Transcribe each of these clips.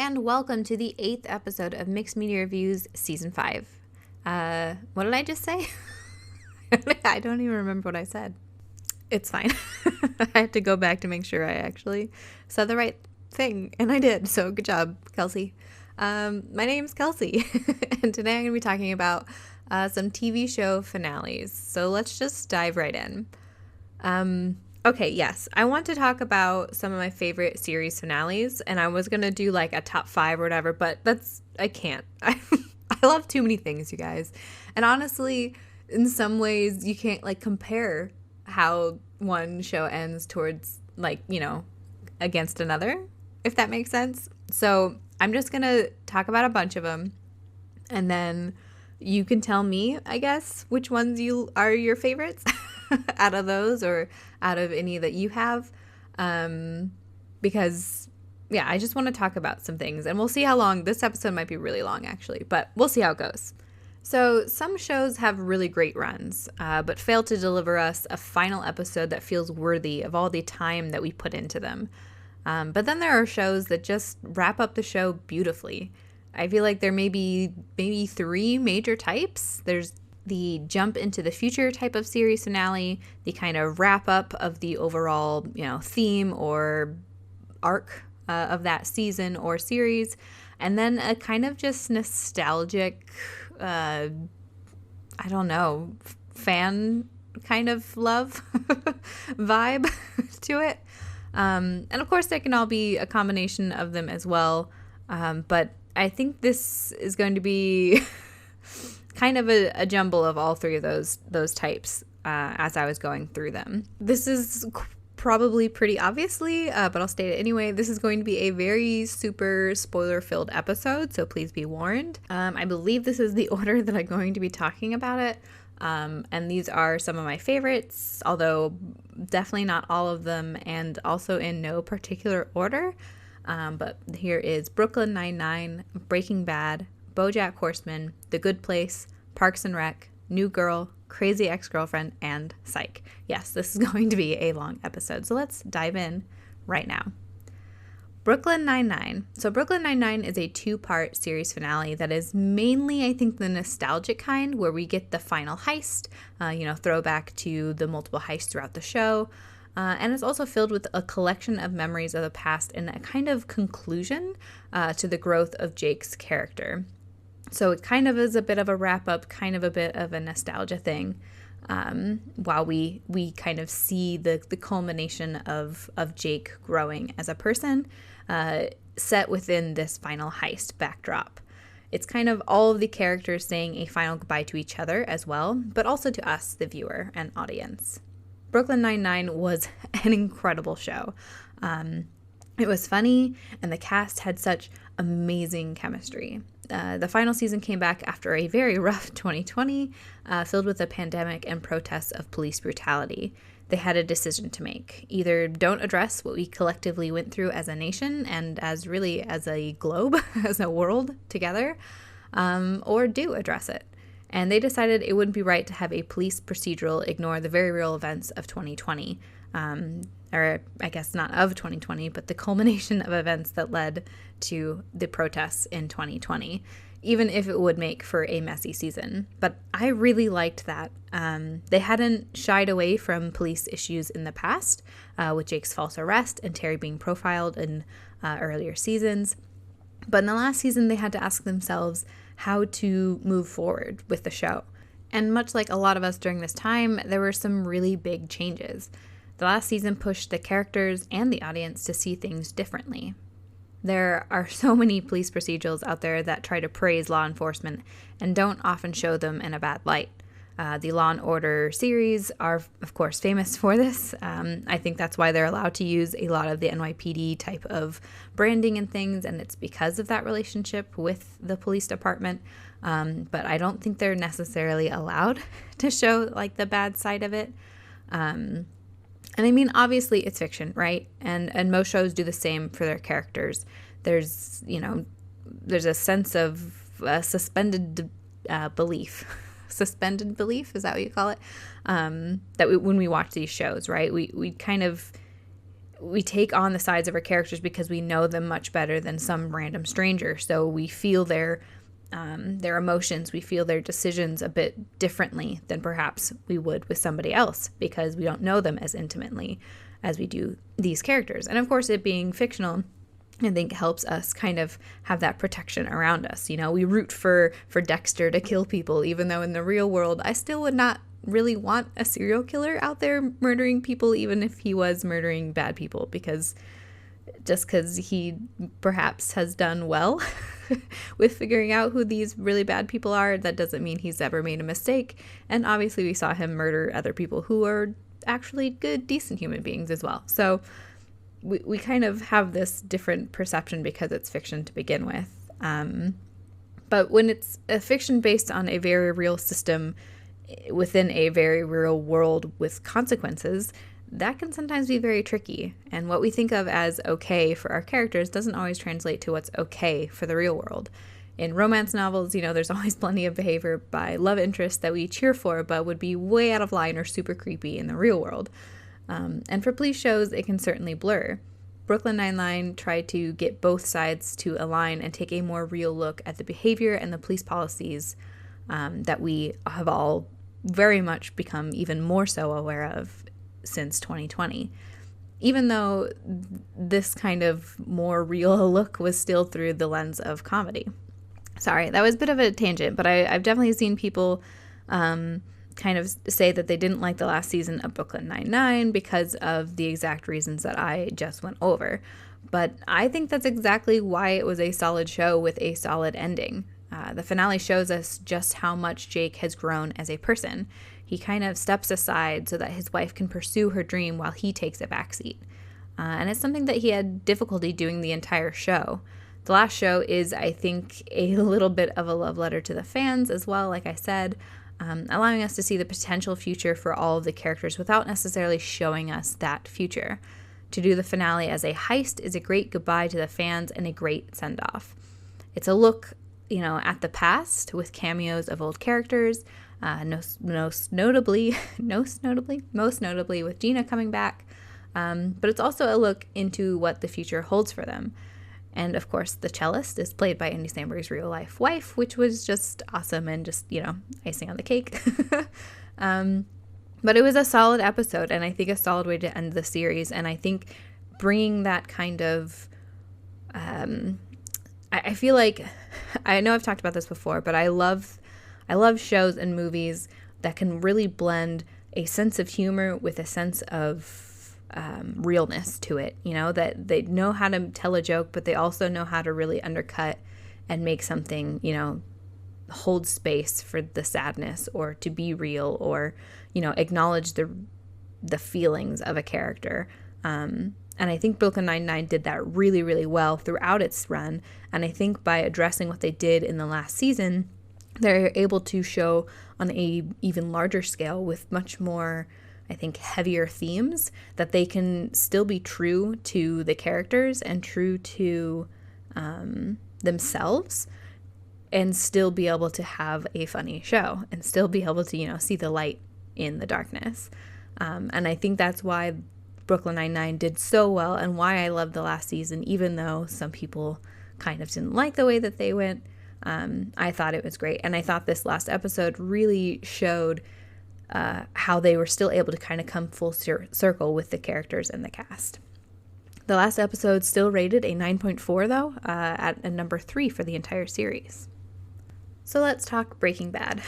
and welcome to the 8th episode of Mixed Media Reviews Season 5. What did I just say? I don't even remember what I said. It's fine. I had to go back to make sure I actually said the right thing, and I did, so good job, Kelsey. My name's Kelsey, and today I'm going to be talking about some TV show finales, so let's just dive right in. Okay, yes, I want to talk about some of my favorite series finales, and I was going to do like a top 5 or whatever, but I can't. I love too many things, you guys. And honestly, in some ways, you can't like compare how one show ends towards against another, if that makes sense. So I'm just going to talk about a bunch of them, and then you can tell me, I guess, which ones are your favorites out of those or out of any that you have. Because, yeah, I just want to talk about some things. And we'll see how long. This episode might be really long, actually. But we'll see how it goes. So some shows have really great runs, but fail to deliver us a final episode that feels worthy of all the time that we put into them. But then there are shows that just wrap up the show beautifully. I feel like there may be maybe 3 major types. There's the jump into the future type of series finale, the kind of wrap up of the overall, theme or arc of that season or series, and then a kind of just nostalgic, fan kind of love vibe to it. And of course, there can all be a combination of them as well. But I think this is going to be kind of a jumble of all 3 of those types as I was going through them. This is probably pretty obviously, but I'll state it anyway. This is going to be a very super spoiler-filled episode, so please be warned. I believe this is the order that I'm going to be talking about it. And these are some of my favorites, although definitely not all of them, and also in no particular order. But here is Brooklyn Nine-Nine, Breaking Bad, BoJack Horseman, The Good Place, Parks and Rec, New Girl, Crazy Ex-Girlfriend, and Psych. Yes, this is going to be a long episode, so let's dive in right now. Brooklyn Nine-Nine. So Brooklyn Nine-Nine is a 2-part series finale that is mainly, I think, the nostalgic kind, where we get the final heist, throwback to the multiple heists throughout the show. And it's also filled with a collection of memories of the past and a kind of conclusion to the growth of Jake's character. So it kind of is a bit of a wrap-up, kind of a bit of a nostalgia thing, while we kind of see the culmination of Jake growing as a person, set within this final heist backdrop. It's kind of all of the characters saying a final goodbye to each other as well, but also to us, the viewer and audience. Brooklyn Nine-Nine was an incredible show. It was funny, and the cast had such amazing chemistry. The final season came back after a very rough 2020, filled with a pandemic and protests of police brutality. They had a decision to make. Either don't address what we collectively went through as a nation and as a globe, as a world together, or do address it. And they decided it wouldn't be right to have a police procedural ignore the very real events of 2020. Or I guess not of 2020, but the culmination of events that led to the protests in 2020, even if it would make for a messy season. But I really liked that. They hadn't shied away from police issues in the past, with Jake's false arrest and Terry being profiled in earlier seasons. But in the last season, they had to ask themselves how to move forward with the show. And much like a lot of us during this time, there were some really big changes. The last season pushed the characters and the audience to see things differently. There are so many police procedurals out there that try to praise law enforcement and don't often show them in a bad light. The Law & Order series are, of course, famous for this. I think that's why they're allowed to use a lot of the NYPD type of branding and things, and it's because of that relationship with the police department. But I don't think they're necessarily allowed to show, like, the bad side of it. And I mean, obviously, it's fiction, right? And most shows do the same for their characters. There's a sense of suspended belief. Suspended belief, is that what you call it? When we watch these shows, right? We kind of we take on the sides of our characters because we know them much better than some random stranger. So we feel their emotions, we feel their decisions a bit differently than perhaps we would with somebody else because we don't know them as intimately as we do these characters. And of course, it being fictional, I think helps us kind of have that protection around us. You know, we root for Dexter to kill people, even though in the real world, I still would not really want a serial killer out there murdering people, even if he was murdering bad people, because he perhaps has done well with figuring out who these really bad people are, that doesn't mean he's ever made a mistake. And obviously we saw him murder other people who are actually good, decent human beings as well. So we kind of have this different perception because it's fiction to begin with. But when it's a fiction based on a very real system within a very real world with consequences, that can sometimes be very tricky. And what we think of as okay for our characters doesn't always translate to what's okay for the real world. In romance novels, you know, there's always plenty of behavior by love interests that we cheer for, but would be way out of line or super creepy in the real world. And for police shows, it can certainly blur. Brooklyn Nine-Nine tried to get both sides to align and take a more real look at the behavior and the police policies that we have all very much become even more so aware of since 2020. Even though this kind of more real look was still through the lens of comedy. Sorry, that was a bit of a tangent, but I've definitely seen people kind of say that they didn't like the last season of Brooklyn Nine-Nine because of the exact reasons that I just went over. But I think that's exactly why it was a solid show with a solid ending. The finale shows us just how much Jake has grown as a person. He kind of steps aside so that his wife can pursue her dream while he takes a backseat. And it's something that he had difficulty doing the entire show. The last show is, I think, a little bit of a love letter to the fans as well, like I said, allowing us to see the potential future for all of the characters without necessarily showing us that future. To do the finale as a heist is a great goodbye to the fans and a great send-off. It's a look, you know, at the past with cameos of old characters, most notably with Gina coming back, but it's also a look into what the future holds for them. And of course, the cellist is played by Andy Samberg's real life wife, which was just awesome and just, you know, icing on the cake. But it was a solid episode, and I think a solid way to end the series. And I think bringing that kind of, I feel like, I know I've talked about this before, but I love shows and movies that can really blend a sense of humor with a sense of realness to it, you know, that they know how to tell a joke, but they also know how to really undercut and make something, you know, hold space for the sadness or to be real or, you know, acknowledge the feelings of a character. And I think Brooklyn Nine-Nine did that really, really well throughout its run. And I think by addressing what they did in the last season, they're able to show on a even larger scale with much more, I think, heavier themes, that they can still be true to the characters and true to themselves and still be able to have a funny show and still be able to, you know, see the light in the darkness. And I think that's why Brooklyn Nine-Nine did so well and why I loved the last season, even though some people kind of didn't like the way that they went. I thought it was great. And I thought this last episode really showed how they were still able to kind of come full circle with the characters and the cast. The last episode still rated a 9.4 though, at a number 3 for the entire series. So let's talk Breaking Bad.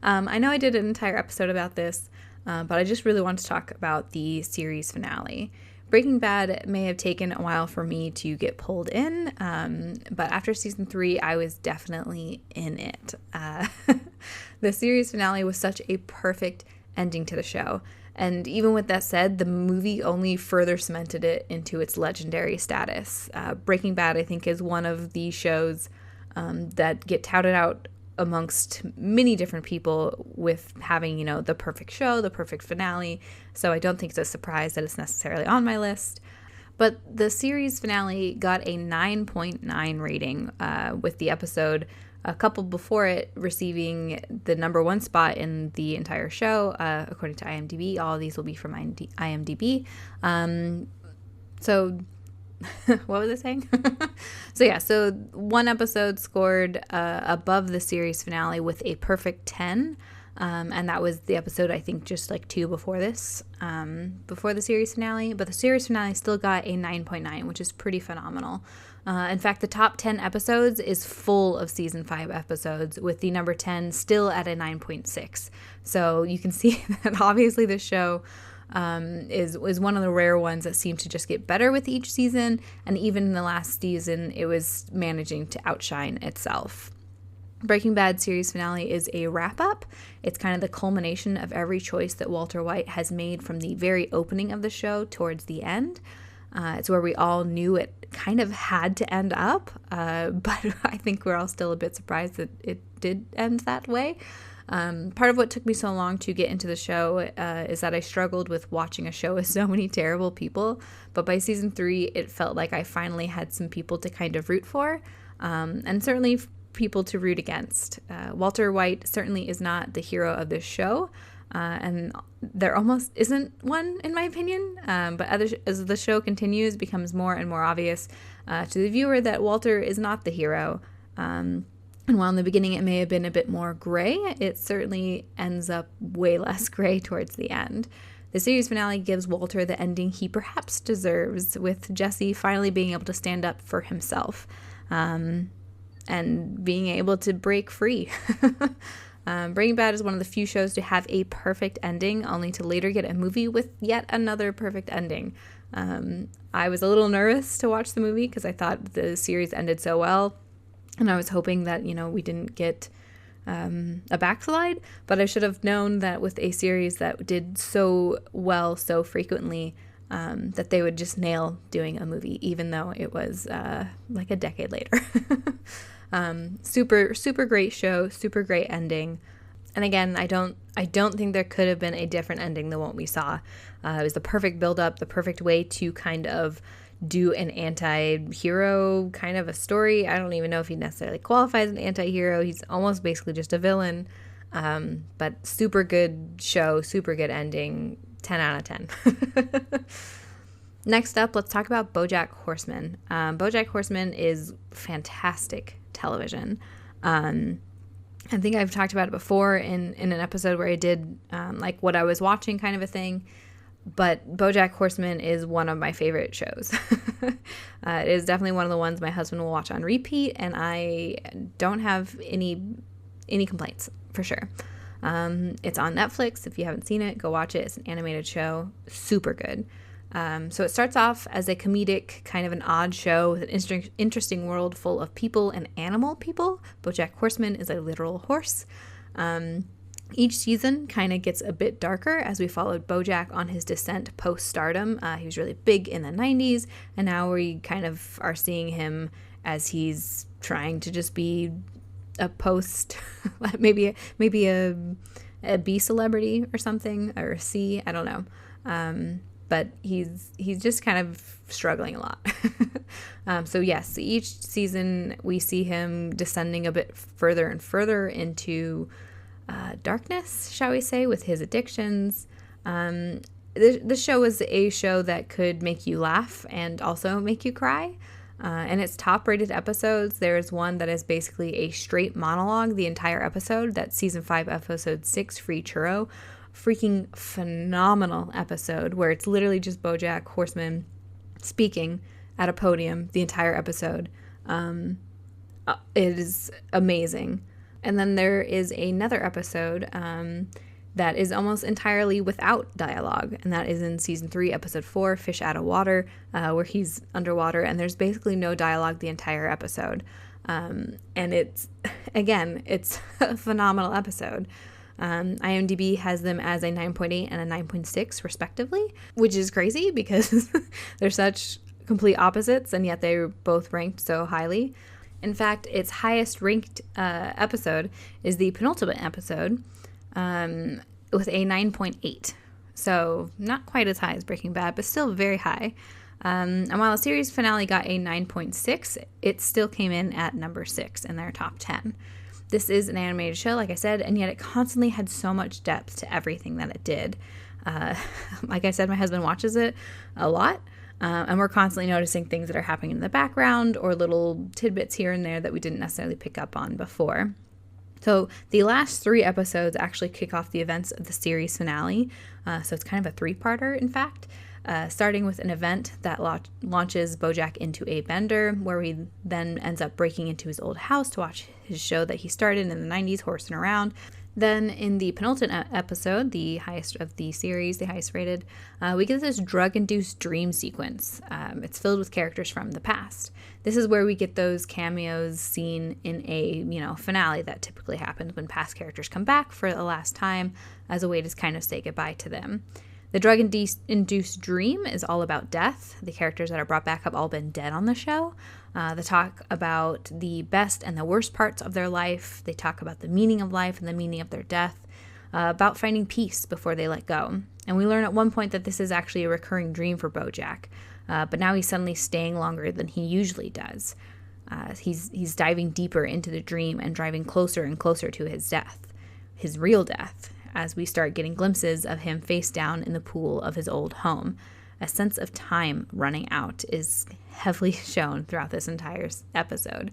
I know I did an entire episode about this, but I just really want to talk about the series finale. Breaking Bad may have taken a while for me to get pulled in, but after season 3, I was definitely in it. The series finale was such a perfect ending to the show. And even with that said, the movie only further cemented it into its legendary status. Breaking Bad, I think, is one of the shows that get touted out amongst many different people with having, you know, the perfect show, the perfect finale. So I don't think it's a surprise that it's necessarily on my list. But the series finale got a 9.9 rating, with the episode a couple before it receiving the number 1 spot in the entire show, according to IMDb. All of these will be from IMDb. So what was I saying? So one episode scored above the series finale with a perfect 10. And that was the episode, I think, just like 2 before this, before the series finale. But the series finale still got a 9.9, which is pretty phenomenal. In fact, the top 10 episodes is full of season 5 episodes, with the number 10 still at a 9.6. So you can see that obviously this show is one of the rare ones that seem to just get better with each season. And even in the last season, it was managing to outshine itself. Breaking Bad series finale is a wrap-up. It's kind of the culmination of every choice that Walter White has made from the very opening of the show towards the end. It's where we all knew it kind of had to end up, but I think we're all still a bit surprised that it did end that way. Part of what took me so long to get into the show is that I struggled with watching a show with so many terrible people, but by season 3, it felt like I finally had some people to kind of root for, and certainly people to root against. Walter White certainly is not the hero of this show, and there almost isn't one in my opinion, but as the show continues, it becomes more and more obvious to the viewer that Walter is not the hero. And while in the beginning it may have been a bit more gray, it certainly ends up way less gray towards the end. The series finale gives Walter the ending he perhaps deserves, with Jesse finally being able to stand up for himself. And being able to break free. Breaking Bad is one of the few shows to have a perfect ending, only to later get a movie with yet another perfect ending. I was a little nervous to watch the movie because I thought the series ended so well, and I was hoping that, we didn't get a backslide, but I should have known that with a series that did so well so frequently, that they would just nail doing a movie, even though it was like a decade later. Super great show, super great ending. And again, I don't think there could have been a different ending than what we saw. It was the perfect build-up, the perfect way to kind of do an anti-hero kind of a story. I don't even know if he necessarily qualifies as an anti-hero. He's almost basically just a villain. But super good show, super good ending, 10 out of 10. Next up, let's talk about BoJack Horseman. BoJack Horseman is fantastic television. I think I've talked about it before in an episode where I did like what I was watching kind of a thing, but BoJack Horseman is one of my favorite shows. It is definitely one of the ones my husband will watch on repeat, and I don't have any complaints, for sure. It's on Netflix. If you haven't seen it, go watch it. It's an animated show. Super good. So it starts off as a comedic, kind of an odd show with an interesting world full of people and animal people. BoJack Horseman is a literal horse. Each season kind of gets a bit darker as we followed BoJack on his descent post-stardom. He was really big in the 90s, and now we kind of are seeing him as he's trying to just be a maybe a B celebrity or something, or a C, I don't know. But he's just kind of struggling a lot. So yes, each season we see him descending a bit further and further into darkness, shall we say, with his addictions. The show is a show that could make you laugh and also make you cry. And its top-rated episodes, there is one that is basically a straight monologue the entire episode. That's season 5, episode 6, Free Churro. Freaking phenomenal episode where it's literally just BoJack Horseman speaking at a podium the entire episode. It is amazing. And then there is another episode that is almost entirely without dialogue, and that is in season 3, episode 4, Fish Out of Water, where he's underwater, and there's basically no dialogue the entire episode. And it's a phenomenal episode. IMDb has them as a 9.8 and a 9.6 respectively, which is crazy because they're such complete opposites, and yet they're both ranked so highly. In fact, its highest ranked episode is the penultimate episode with a 9.8. So not quite as high as Breaking Bad, but still very high. And while the series finale got a 9.6, it still came in at number 6 in their top 10. This is an animated show, like I said, and yet it constantly had so much depth to everything that it did. Like I said, my husband watches it a lot. And we're constantly noticing things that are happening in the background or little tidbits here and there that we didn't necessarily pick up on before. So the last 3 episodes actually kick off the events of the series finale. So it's kind of a 3-parter, in fact, starting with an event that launches Bojack into a bender, where he then ends up breaking into his old house to watch his show that he started in the 90s, Horsing Around. Then in the penultimate episode, the highest of the series, the highest rated, we get this drug-induced dream sequence. It's filled with characters from the past. This is where we get those cameos seen in a, finale that typically happens when past characters come back for the last time as a way to kind of say goodbye to them. The drug-induced dream is all about death. The characters that are brought back have all been dead on the show. They talk about the best and the worst parts of their life. They talk about the meaning of life and the meaning of their death, about finding peace before they let go. And we learn at one point that this is actually a recurring dream for Bojack, but now he's suddenly staying longer than he usually does. He's diving deeper into the dream and driving closer and closer to his death, his real death, as we start getting glimpses of him face down in the pool of his old home. A sense of time running out is heavily shown throughout this entire episode.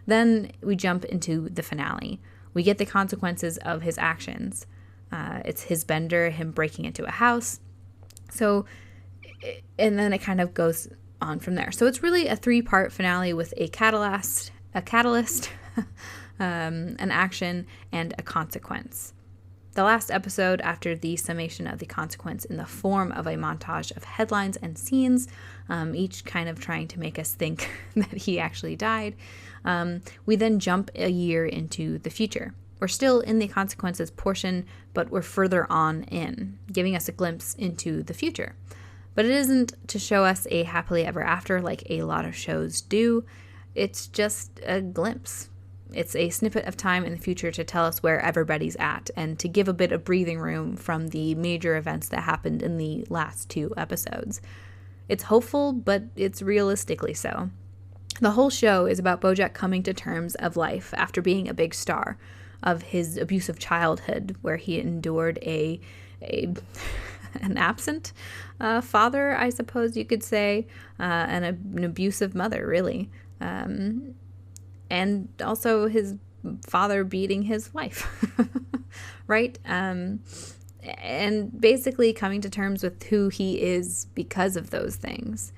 Then we jump into the finale. We get the consequences of his actions. It's his bender, him breaking into a house. And then it kind of goes on from there. So it's really a 3-part finale with a catalyst, an action, and a consequence. The last episode, after the summation of the consequence in the form of a montage of headlines and scenes, each kind of trying to make us think that he actually died, we then jump a year into the future. We're still in the consequences portion, but we're further on in, giving us a glimpse into the future. But it isn't to show us a happily ever after like a lot of shows do. It's just a glimpse. It's a snippet of time in the future to tell us where everybody's at and to give a bit of breathing room from the major events that happened in the last 2 episodes. It's hopeful, but it's realistically so. The whole show is about Bojack coming to terms of life after being a big star, of his abusive childhood where he endured an absent father, I suppose you could say, and an abusive mother, really. And also his father beating his wife, right? And basically coming to terms with who he is because of those things.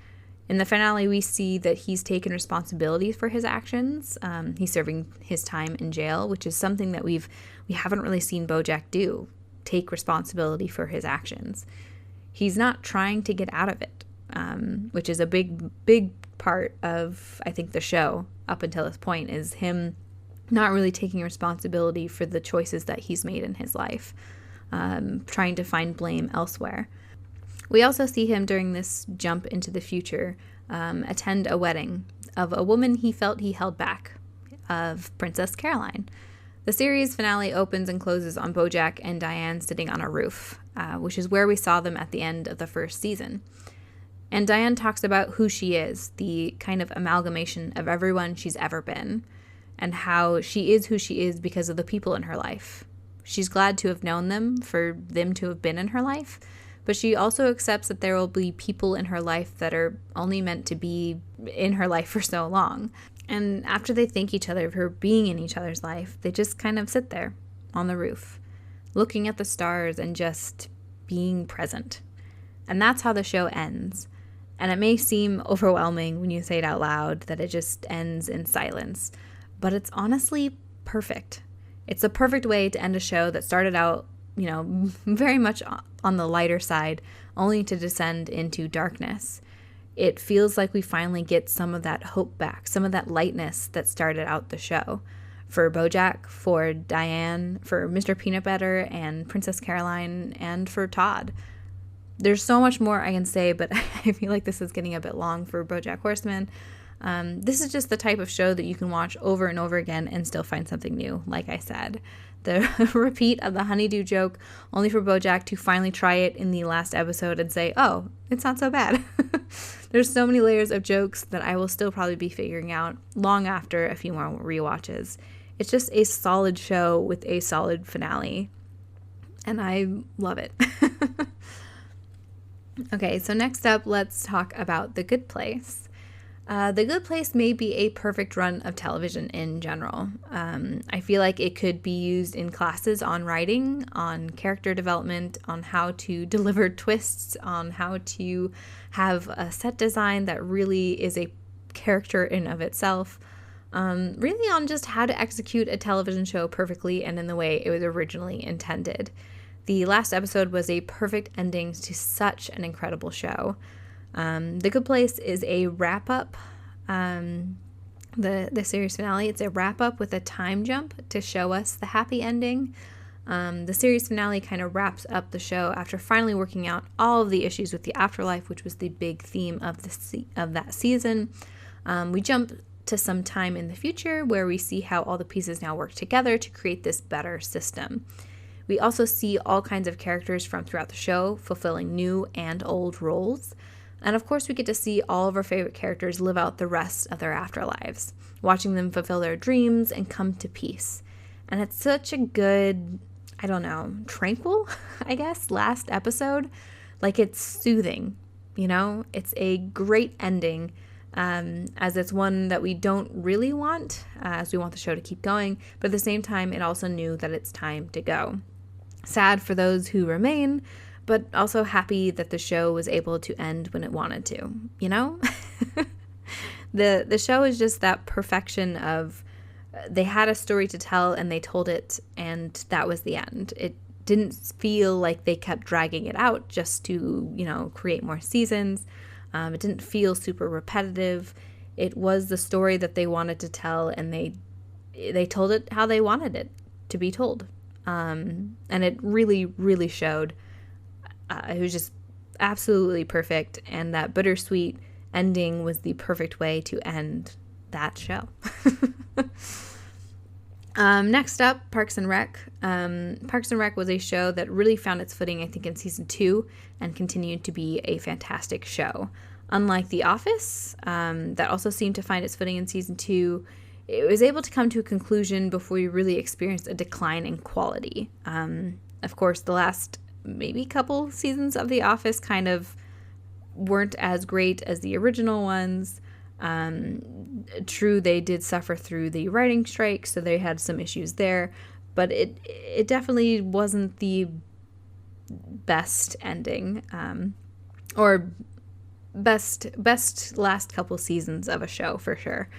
In the finale, we see that he's taken responsibility for his actions. He's serving his time in jail, which is something that we haven't really seen Bojack do, take responsibility for his actions. He's not trying to get out of it, which is a big part of, I think, the show up until this point, is him not really taking responsibility for the choices that he's made in his life, trying to find blame elsewhere. We also see him during this jump into the future attend a wedding of a woman he felt he held back, of Princess Caroline. The series finale opens and closes on Bojack and Diane sitting on a roof, which is where we saw them at the end of the first season. And Diane talks about who she is, the kind of amalgamation of everyone she's ever been, and how she is who she is because of the people in her life. She's glad to have known them, for them to have been in her life, but she also accepts that there will be people in her life that are only meant to be in her life for so long. And after they thank each other for being in each other's life, they just kind of sit there on the roof, looking at the stars and just being present. And that's how the show ends. And it may seem overwhelming when you say it out loud that it just ends in silence, but it's honestly perfect. It's a perfect way to end a show that started out, very much on the lighter side, only to descend into darkness. It feels like we finally get some of that hope back, some of that lightness that started out the show. For Bojack, for Diane, for Mr. Peanut Butter and Princess Caroline, and for Todd. There's so much more I can say, but I feel like this is getting a bit long for BoJack Horseman. This is just the type of show that you can watch over and over again and still find something new, like I said. The repeat of the honeydew joke, only for Bojack to finally try it in the last episode and say, oh, it's not so bad. There's so many layers of jokes that I will still probably be figuring out long after a few more rewatches. It's just a solid show with a solid finale, and I love it. Okay, so next up, let's talk about The Good Place. The Good Place may be a perfect run of television in general. I feel like it could be used in classes on writing, on character development, on how to deliver twists, on how to have a set design that really is a character in of itself. Really on just how to execute a television show perfectly and in the way it was originally intended. The last episode was a perfect ending to such an incredible show. The Good Place is a wrap-up, the series finale. It's a wrap-up with a time jump to show us the happy ending. The series finale kind of wraps up the show after finally working out all of the issues with the afterlife, which was the big theme of that season. We jump to some time in the future where we see how all the pieces now work together to create this better system. We also see all kinds of characters from throughout the show fulfilling new and old roles. And of course, we get to see all of our favorite characters live out the rest of their afterlives, watching them fulfill their dreams and come to peace. And it's such a good, tranquil, I guess, last episode. Like, it's soothing, It's a great ending, as it's one that we don't really want, as we want the show to keep going. But at the same time, it also knew that it's time to go. Sad for those who remain, but also happy that the show was able to end when it wanted to, The show is just that perfection of they had a story to tell and they told it, and that was the end. It didn't feel like they kept dragging it out just to, create more seasons. It didn't feel super repetitive. It was the story that they wanted to tell, and they told it how they wanted it to be told. And it really, really showed. It was just absolutely perfect, and that bittersweet ending was the perfect way to end that show. Next up, Parks and Rec. Parks and Rec was a show that really found its footing, I think, in season 2 and continued to be a fantastic show. Unlike The Office, that also seemed to find its footing in season 2, it was able to come to a conclusion before we really experienced a decline in quality. Of course, the last maybe couple seasons of The Office kind of weren't as great as the original ones. True, they did suffer through the writing strike, so they had some issues there, but it definitely wasn't the best ending, or best last couple seasons of a show for sure.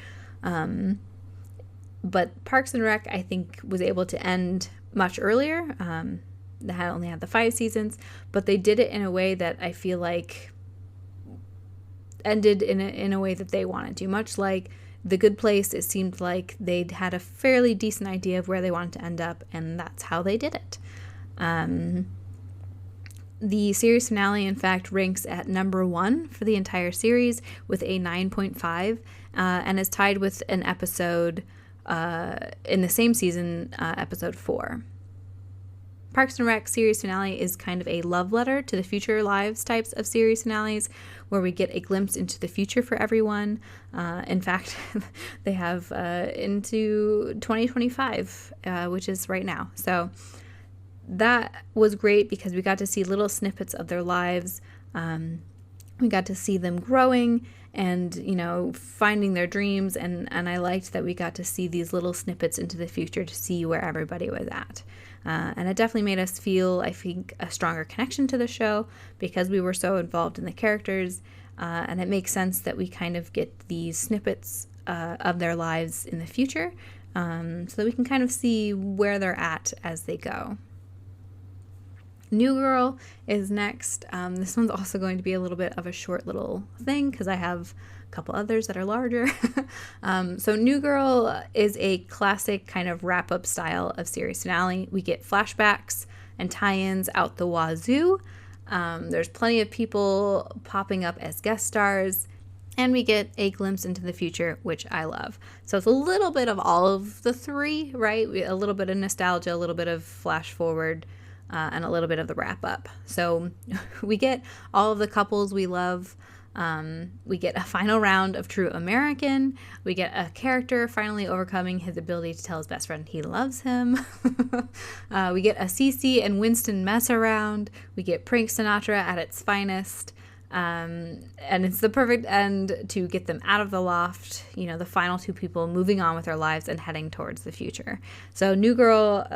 But Parks and Rec, I think, was able to end much earlier. They only had the 5 seasons, but they did it in a way that I feel like ended in a way that they wanted to. Much like The Good Place, it seemed like they'd had a fairly decent idea of where they wanted to end up, and that's how they did it. The series finale, in fact, ranks at number 1 for the entire series with a 9.5, and is tied with an episode in the same season, episode 4. Parks and Rec series finale is kind of a love letter to the future lives types of series finales, where we get a glimpse into the future for everyone. In fact, they have into 2025, which is right now. So that was great because we got to see little snippets of their lives. We got to see them growing and, finding their dreams. And I liked that we got to see these little snippets into the future to see where everybody was at. And it definitely made us feel, I think, a stronger connection to the show because we were so involved in the characters. And it makes sense that we kind of get these snippets of their lives in the future, so that we can kind of see where they're at as they go. New Girl is next. This one's also going to be a little bit of a short little thing because I have a couple others that are larger. So New Girl is a classic kind of wrap-up style of series finale. We get flashbacks and tie-ins out the wazoo. There's plenty of people popping up as guest stars, and we get a glimpse into the future, which I love. So it's a little bit of all of the three, right? A little bit of nostalgia, a little bit of flash forward, and a little bit of the wrap up. So we get all of the couples we love. We get a final round of True American. We get a character finally overcoming his ability to tell his best friend he loves him. We get a Cece and Winston mess around. We get Prank Sinatra at its finest. And it's the perfect end to get them out of the loft, the final two people moving on with their lives and heading towards the future. So New Girl,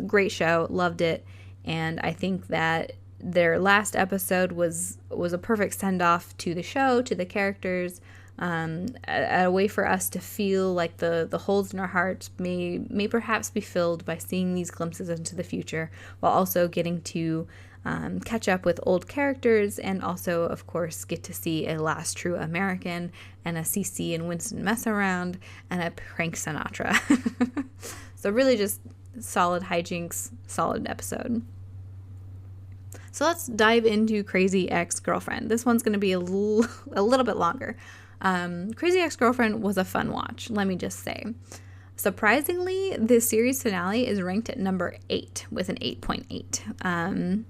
great show, loved it. And I think that their last episode was a perfect send-off to the show, to the characters, a way for us to feel like the holes in our hearts may perhaps be filled by seeing these glimpses into the future, while also getting to catch up with old characters, and also, of course, get to see a last True American and a Cece and Winston mess around and a Prank Sinatra. So really just solid hijinks, solid episode. So let's dive into Crazy Ex-Girlfriend. This one's going to be a little bit longer. Crazy Ex-Girlfriend was a fun watch, let me just say. Surprisingly, this series finale is ranked at number 8 with an 8.8.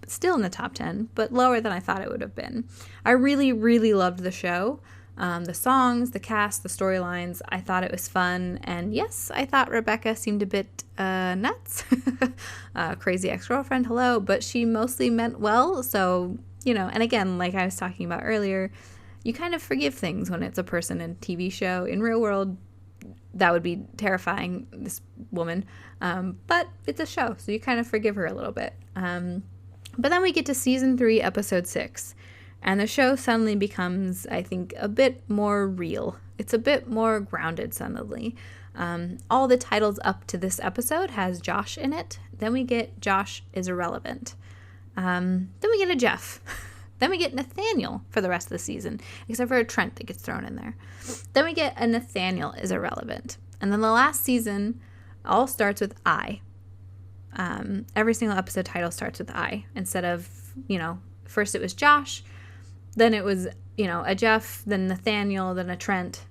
Still in the top 10, but lower than I thought it would have been. I really, really loved the show. The songs, the cast, the storylines, I thought it was fun. And yes, I thought Rebecca seemed a bit nuts. Crazy Ex-Girlfriend, hello. But she mostly meant well. So, and again, like I was talking about earlier, you kind of forgive things when it's a person in a TV show. In real world, that would be terrifying, this woman. But it's a show, so you kind of forgive her a little bit. But then we get to season 3, episode 6. And the show suddenly becomes, I think, a bit more real. It's a bit more grounded suddenly. All the titles up to this episode has Josh in it. Then we get Josh is irrelevant. Then we get a Jeff. Then we get Nathaniel for the rest of the season, except for a Trent that gets thrown in there. Then we get a Nathaniel is irrelevant. And then the last season all starts with I. Every single episode title starts with I. Instead of, first it was Josh, then it was, a Jeff, then Nathaniel, then a Trent,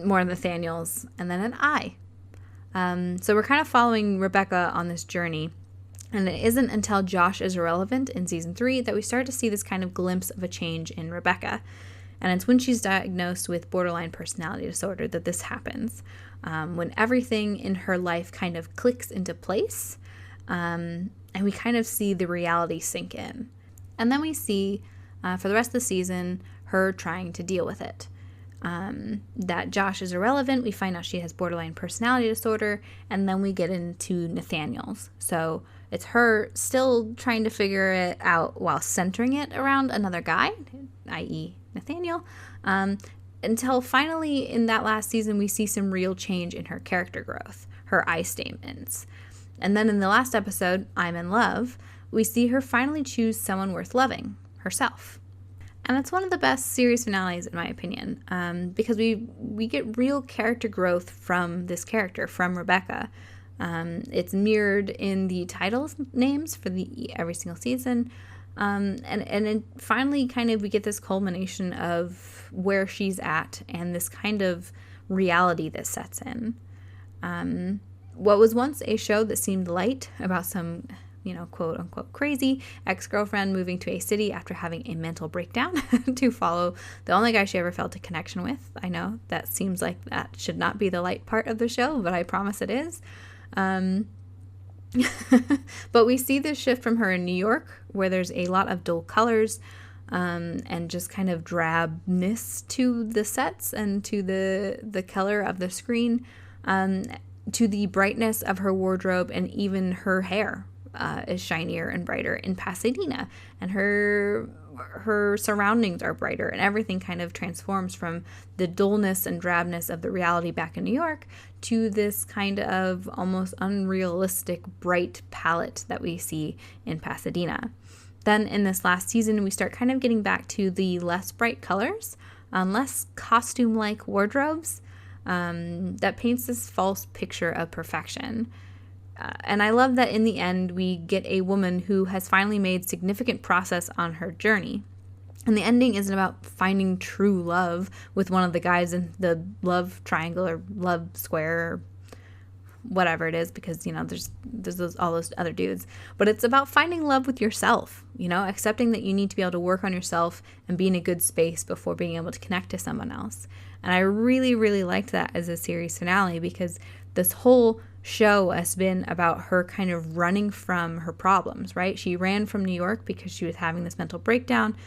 more Nathaniels, and then an I. So we're kind of following Rebecca on this journey. And it isn't until Josh is irrelevant in season 3 that we start to see this kind of glimpse of a change in Rebecca. And it's when she's diagnosed with borderline personality disorder that this happens. When everything in her life kind of clicks into place, and we kind of see the reality sink in. And then we see, for the rest of the season, her trying to deal with it. That Josh is irrelevant, we find out she has borderline personality disorder, and then we get into Nathaniel's. So it's her still trying to figure it out while centering it around another guy, i.e. Nathaniel, until finally in that last season we see some real change in her character growth, her I statements. And then in the last episode, I'm in Love, we see her finally choose someone worth loving, herself. And it's one of the best series finales, in my opinion, because we get real character growth from this character, from Rebecca. It's mirrored in the titles names for every single season. And it finally kind of we get this culmination of where she's at and this kind of reality that sets in. What was once a show that seemed light about some, quote unquote crazy ex-girlfriend moving to a city after having a mental breakdown to follow the only guy she ever felt a connection with. I know that seems like that should not be the light part of the show, but I promise it is. But we see this shift from her in New York, where there's a lot of dull colors and just kind of drabness to the sets and to the color of the screen, to the brightness of her wardrobe, and even her hair is shinier and brighter in Pasadena, and her surroundings are brighter, and everything kind of transforms from the dullness and drabness of the reality back in New York to this kind of almost unrealistic bright palette that we see in Pasadena. Then in this last season, we start kind of getting back to the less bright colors, less costume-like wardrobes that paints this false picture of perfection. And I love that in the end, we get a woman who has finally made significant progress on her journey. And the ending isn't about finding true love with one of the guys in the love triangle or love square, or whatever it is, because, there's all those other dudes. But it's about finding love with yourself, accepting that you need to be able to work on yourself and be in a good space before being able to connect to someone else. And I really, really liked that as a series finale, because this whole show has been about her kind of running from her problems, right? She ran from New York because she was having this mental breakdown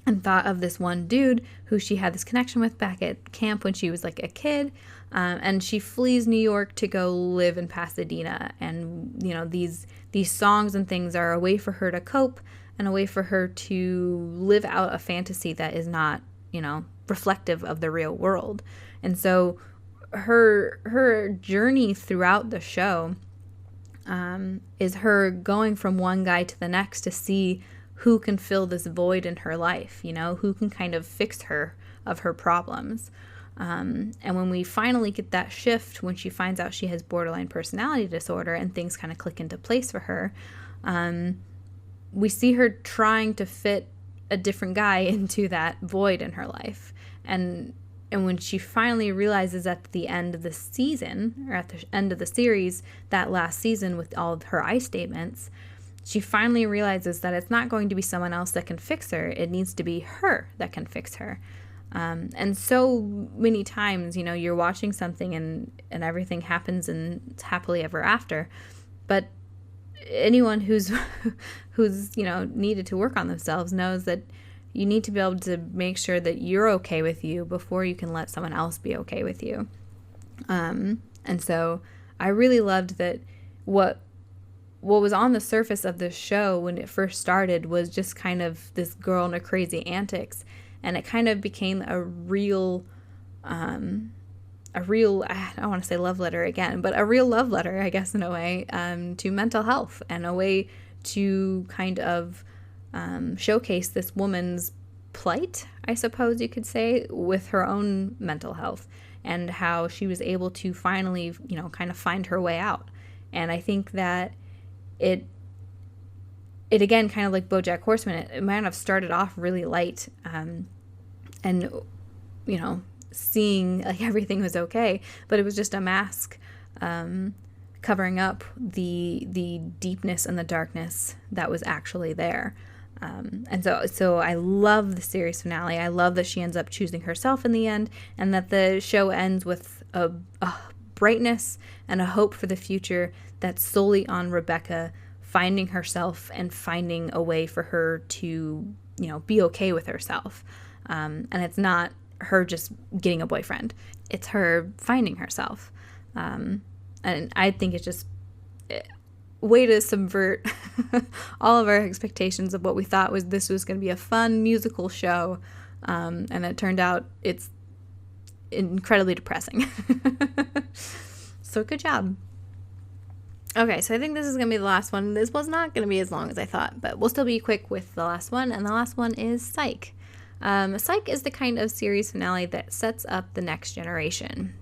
and thought of this one dude who she had this connection with back at camp when she was like a kid. And she flees New York to go live in Pasadena. And, these songs and things are a way for her to cope and a way for her to live out a fantasy that is not, reflective of the real world. And so her journey throughout the show is her going from one guy to the next to see who can fill this void in her life, who can kind of fix her of her problems. And when we finally get that shift, when she finds out she has borderline personality disorder and things kind of click into place for her, we see her trying to fit a different guy into that void in her life. And when she finally realizes at the end of the season, or at the end of the series, that last season with all of her I statements, she finally realizes that it's not going to be someone else that can fix her. It needs to be her that can fix her. And so many times, you're watching something and everything happens and it's happily ever after. But anyone who's needed to work on themselves knows that you need to be able to make sure that you're okay with you before you can let someone else be okay with you. And so I really loved that what was on the surface of this show when it first started was just kind of this girl and her crazy antics. And it kind of became a real, I don't want to say love letter again, but a real love letter, I guess, in a way, to mental health, and a way to kind of showcase this woman's plight, I suppose you could say, with her own mental health, and how she was able to finally, kind of find her way out. And I think that it again, kind of like BoJack Horseman, it might have started off really light, and seeing like everything was okay, but it was just a mask covering up the deepness and the darkness that was actually there. And so I love the series finale. I love that she ends up choosing herself in the end, and that the show ends with a brightness and a hope for the future that's solely on Rebecca finding herself and finding a way for her to, be okay with herself. And it's not her just getting a boyfriend. It's her finding herself. And I think it's just a way to subvert all of our expectations of what we thought this was going to be a fun musical show. And it turned out it's incredibly depressing. So good job. Okay, so I think this is going to be the last one. This was not going to be as long as I thought, but we'll still be quick with the last one. And the last one is Psych. Psych is the kind of series finale that sets up the next generation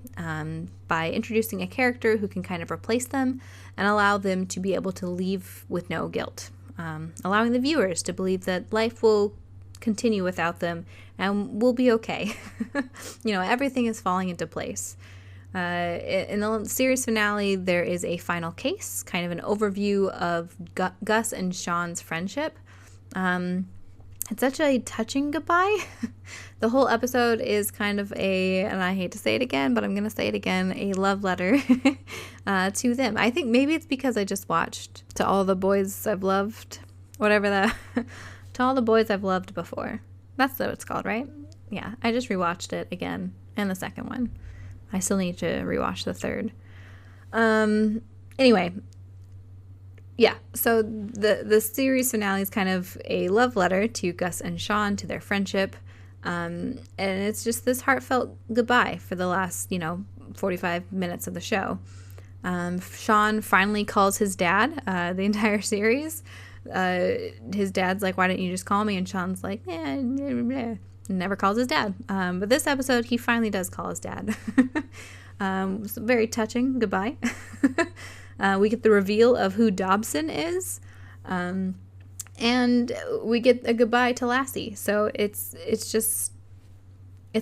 by introducing a character who can kind of replace them and allow them to be able to leave with no guilt, allowing the viewers to believe that life will continue without them and we'll be okay. Everything is falling into place. In the series finale, there is a final case, kind of an overview of Gus and Sean's friendship. It's such a touching goodbye. The whole episode is kind of and I hate to say it again, but I'm going to say it again, a love letter to them. I think maybe it's because I just watched To All the Boys I've Loved, whatever that, To All the Boys I've Loved Before. That's what it's called, right? Yeah, I just rewatched it again, and the second one. I still need to rewatch the third. Anyway, yeah, so the series finale is kind of a love letter to Gus and Sean, to their friendship. And it's just this heartfelt goodbye for the last, 45 minutes of the show. Sean finally calls his dad the entire series. His dad's like, why didn't you just call me? And Sean's like, never calls his dad. But this episode, he finally does call his dad. It's a very touching goodbye. We get the reveal of who Dobson is. And we get a goodbye to Lassie. So it's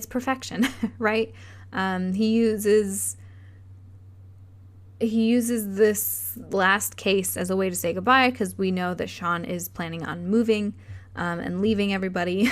perfection, right? He uses he uses this last case as a way to say goodbye, because we know that Sean is planning on moving and leaving everybody.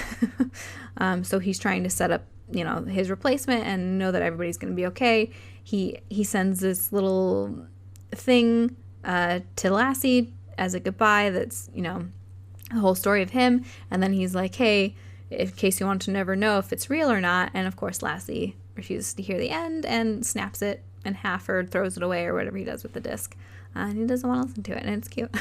So he's trying to set up, his replacement and know that everybody's going to be okay. He sends this little thing to Lassie as a goodbye that's, the whole story of him. And then he's like, hey, in case you want to never know if it's real or not. And of course, Lassie refuses to hear the end and snaps it in half or throws it away or whatever he does with the disc. And he doesn't want to listen to it, and it's cute.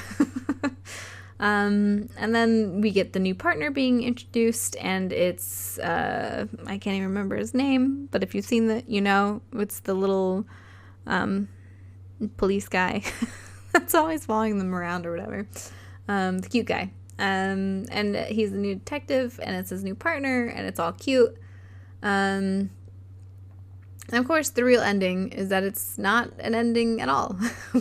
And then we get the new partner being introduced, and it's, I can't even remember his name, but if you've seen it's the little police guy that's always following them around or whatever. The cute guy. And he's the new detective, and it's his new partner, and it's all cute. And of course, the real ending is that it's not an ending at all,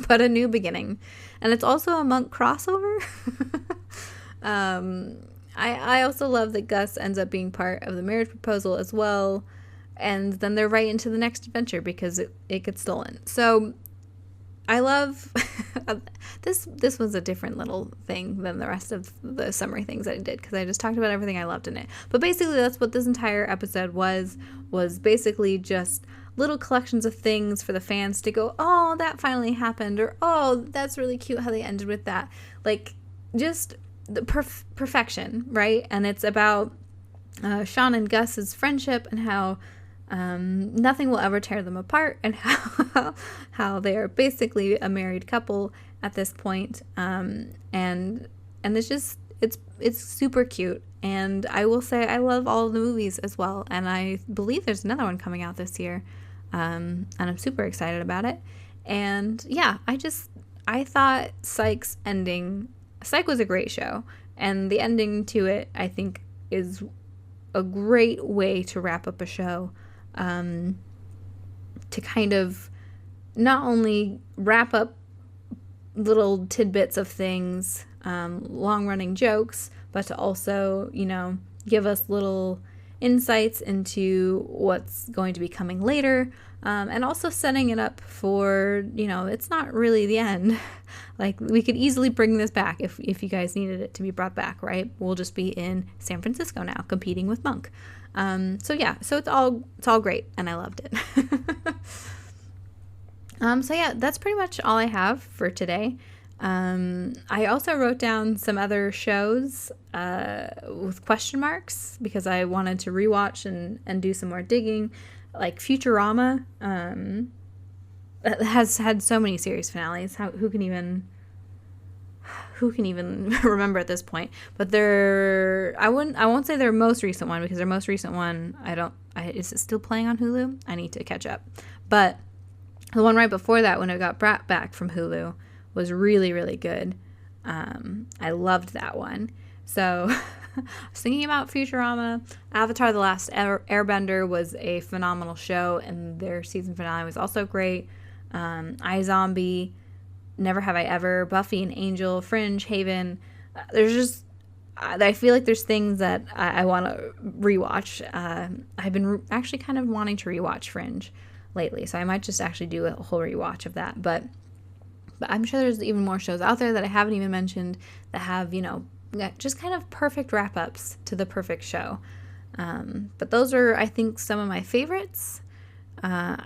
but a new beginning. And it's also a Monk crossover. I also love that Gus ends up being part of the marriage proposal as well. And then they're right into the next adventure because it gets stolen. So I love this was a different little thing than the rest of the summary things that I did, because I just talked about everything I loved in it. But basically that's what this entire episode was basically just little collections of things for the fans to go, oh, that finally happened, or oh, that's really cute how they ended with that. Like, just the perfection, right? And it's about Sean and Gus's friendship and how nothing will ever tear them apart, and how they are basically a married couple at this point. And it's just it's super cute. And I will say I love all of the movies as well, and I believe there's another one coming out this year, and I'm super excited about it. And yeah, I thought Psych was a great show, and the ending to it I think is a great way to wrap up a show, to kind of not only wrap up little tidbits of things, long-running jokes, but to also, give us little insights into what's going to be coming later, and also setting it up for, it's not really the end. Like, we could easily bring this back if you guys needed it to be brought back, right? We'll just be in San Francisco now, competing with Monk. So it's all great, and I loved it. So yeah, that's pretty much all I have for today. I also wrote down some other shows with question marks because I wanted to rewatch and do some more digging, like Futurama. Has had so many series finales. Who can even remember at this point? But I won't say their most recent one, because their most recent one is it still playing on Hulu? I need to catch up. But the one right before that, when it got brought back from Hulu, was really, really good. I loved that one. So I was thinking about Futurama. Avatar: The Last Airbender was a phenomenal show, and their season finale was also great. iZombie, Never Have I Ever, Buffy and Angel, Fringe, Haven. I feel like there's things that I want to rewatch. I've been actually kind of wanting to rewatch Fringe lately, so I might just actually do a whole rewatch of that. But I'm sure there's even more shows out there that I haven't even mentioned that have, just kind of perfect wrap-ups to the perfect show. But those are, I think, some of my favorites.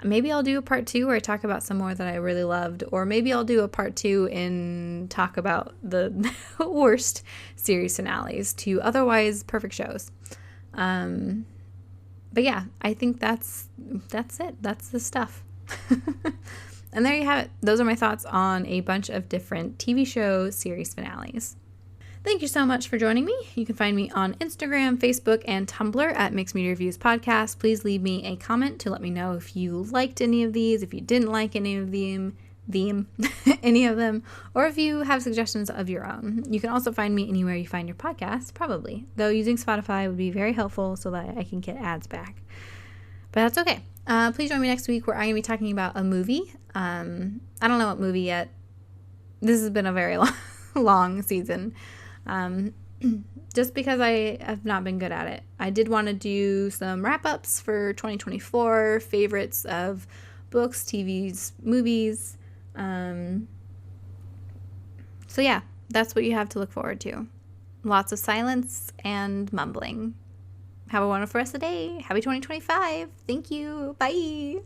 Maybe I'll do a part 2 where I talk about some more that I really loved, or maybe I'll do a part 2 and talk about the worst series finales to otherwise perfect shows. But yeah, I think that's it. That's the stuff. And there you have it. Those are my thoughts on a bunch of different TV show series finales. Thank you so much for joining me. You can find me on Instagram, Facebook, and Tumblr at Mixed Media Reviews Podcast. Please leave me a comment to let me know if you liked any of these, if you didn't like any of them, any of them, or if you have suggestions of your own. You can also find me anywhere you find your podcast, probably, though using Spotify would be very helpful so that I can get ads back. But that's okay. Please join me next week where I'm going to be talking about a movie. I don't know what movie yet. This has been a very long season. Just because I have not been good at it. I did want to do some wrap-ups for 2024, favorites of books, TVs, movies, So yeah, that's what you have to look forward to. Lots of silence and mumbling. Have a wonderful rest of the day. Happy 2025. Thank you. Bye.